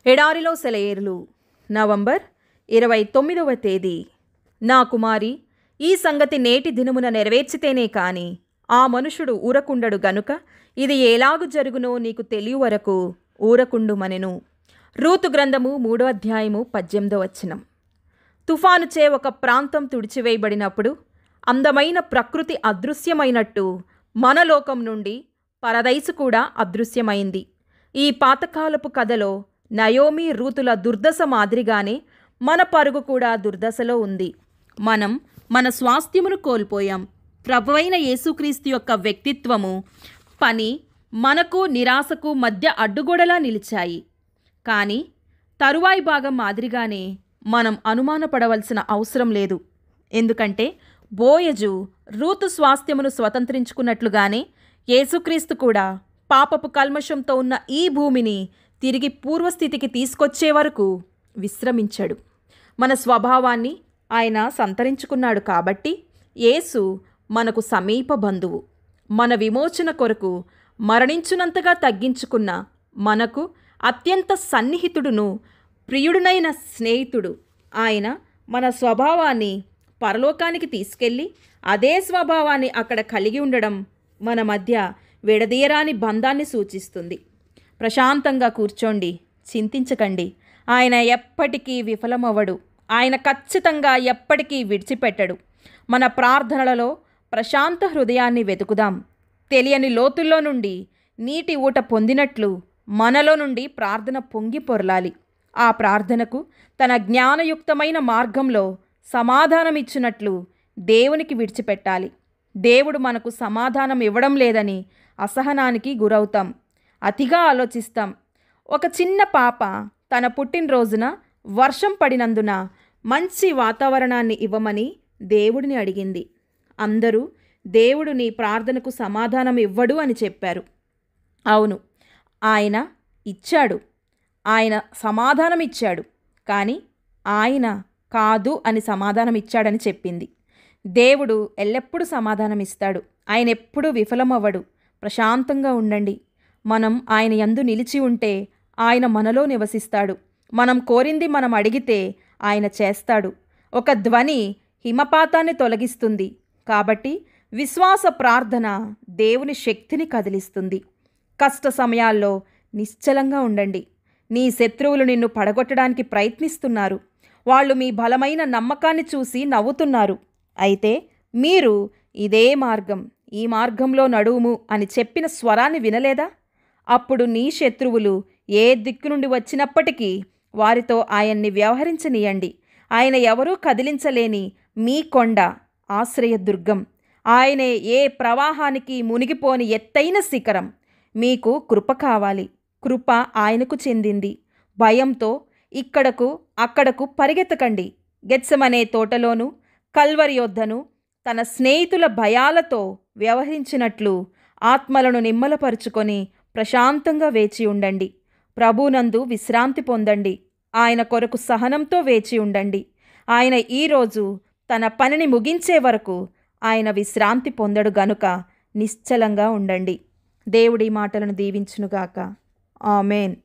ఎడారిలో సెలయేరులు నవంబర్ 29వ తేదీ. నా కుమారి, ఈ సంగతి నేటి దినమున నెరవేర్చితేనే కాని ఆ మనుషుడు ఊరకుండడు గనుక ఇది ఎలాగు జరుగునో నీకు తెలియ వరకు ఊరకుండుమనెను. రూతు గ్రంథము 3వ అధ్యాయము 18వ వచనం. తుఫానుచే ఒక ప్రాంతం తుడిచివేయబడినప్పుడు అందమైన ప్రకృతి అదృశ్యమైనట్టు మన లోకం నుండి పరదైసు కూడా అదృశ్యమైంది. ఈ పాతకాలపు కథలో నయోమి రూతుల దుర్దశ మాదిరిగానే మన పరుగు కూడా దుర్దశలో ఉంది. మనం మన స్వాస్థ్యమును కోల్పోయాం. ప్రభువైన యేసుక్రీస్తు యొక్క వ్యక్తిత్వము, పని మనకు నిరాశకు మధ్య అడ్డుగోడలా నిలిచాయి. కానీ తరువాయి భాగం మాదిరిగానే మనం అనుమానపడవలసిన అవసరం లేదు. ఎందుకంటే బోయజు రూతు స్వాస్థ్యమును స్వతంత్రించుకున్నట్లుగానే యేసుక్రీస్తు కూడా పాపపు కల్మషంతో ఉన్న ఈ భూమిని తిరిగి పూర్వస్థితికి తీసుకొచ్చే వరకు విశ్రమించాడు. మన స్వభావాన్ని ఆయన సంతరించుకున్నాడు. కాబట్టి యేసు మనకు సమీప బంధువు. మన విమోచన కొరకు మరణించునంతగా తగ్గించుకున్న మనకు అత్యంత సన్నిహితుడును ప్రియుడునైన స్నేహితుడు. ఆయన మన స్వభావాన్ని పరలోకానికి తీసుకెళ్ళి అదే స్వభావాన్ని అక్కడ కలిగి ఉండడం మన మధ్య విడదీయరాని బంధాన్ని సూచిస్తుంది. ప్రశాంతంగా కూర్చోండి, చింతించకండి. ఆయన ఎప్పటికీ విఫలమవ్వడు. ఆయన ఖచ్చితంగా ఎప్పటికీ విడిచిపెట్టడు. మన ప్రార్థనలలో ప్రశాంత హృదయాన్ని వెతుకుదాం. తెలియని లోతుల్లో నుండి నీటి ఊట పొందినట్లు మనలో నుండి ప్రార్థన పొంగి పొరలాలి. ఆ ప్రార్థనకు తన జ్ఞానయుక్తమైన మార్గంలో సమాధానమిచ్చినట్లు దేవునికి విడిచిపెట్టాలి. దేవుడు మనకు సమాధానం ఇవ్వడం లేదని అసహనానికి గురవుతాం. అతిగా ఆలోచిస్తాం. ఒక చిన్న పాప తన పుట్టినరోజున వర్షం పడినందున మంచి వాతావరణాన్ని ఇవ్వమని దేవుడిని అడిగింది. అందరూ దేవుడు నీ ప్రార్థనకు సమాధానం ఇవ్వడు అని చెప్పారు. అవును, ఆయన ఇచ్చాడు. ఆయన సమాధానం ఇచ్చాడు. కానీ ఆయన కాదు అని సమాధానం ఇచ్చాడని చెప్పింది. దేవుడు ఎల్లప్పుడూ సమాధానం ఇస్తాడు. ఆయన ఎప్పుడూ విఫలమవ్వడు. ప్రశాంతంగా ఉండండి. మనం ఆయన యందు నిలిచి ఉంటే ఆయన మనలో నివసిస్తాడు. మనం కోరింది మనం అడిగితే ఆయన చేస్తాడు. ఒక ధ్వని హిమపాతాన్ని తొలగిస్తుంది. కాబట్టి విశ్వాస ప్రార్థన దేవుని శక్తిని కదిలిస్తుంది. కష్ట సమయాల్లో నిశ్చలంగా ఉండండి. నీ శత్రువులు నిన్ను పడగొట్టడానికి ప్రయత్నిస్తున్నారు. వాళ్ళు మీ బలమైన నమ్మకాన్ని చూసి నవ్వుతున్నారు. అయితే మీరు ఇదే మార్గం, ఈ మార్గంలో నడువుము అని చెప్పిన స్వరాన్ని వినలేదా? అప్పుడు నీ శత్రువులు ఏ దిక్కు నుండి వచ్చినప్పటికీ వారితో ఆయన్ని వ్యవహరించనీయండి. ఆయన ఎవరూ కదిలించలేని మీ కొండ, ఆశ్రయదుర్గం. ఆయనే ఏ ప్రవాహానికి మునిగిపోని ఎత్తైన శిఖరం. మీకు కృప కావాలి. కృప ఆయనకు చెందింది. భయంతో ఇక్కడకు అక్కడకు పరిగెత్తకండి. గెత్సెమనే తోటలోను కల్వరి యొద్దను తన స్నేహితుల భయాలతో వ్యవహరించినట్లు ఆత్మలను నిమ్మలపరుచుకొని ప్రశాంతంగా వేచి ఉండండి. ప్రభునందు విశ్రాంతి పొందండి. ఆయన కొరకు సహనంతో వేచి ఉండండి. ఆయన ఈరోజు తన పనిని ముగించే వరకు ఆయన విశ్రాంతి పొందడు గనుక నిశ్చలంగా ఉండండి. దేవుడి మాటలను దీవించునుగాక. ఆమేన్.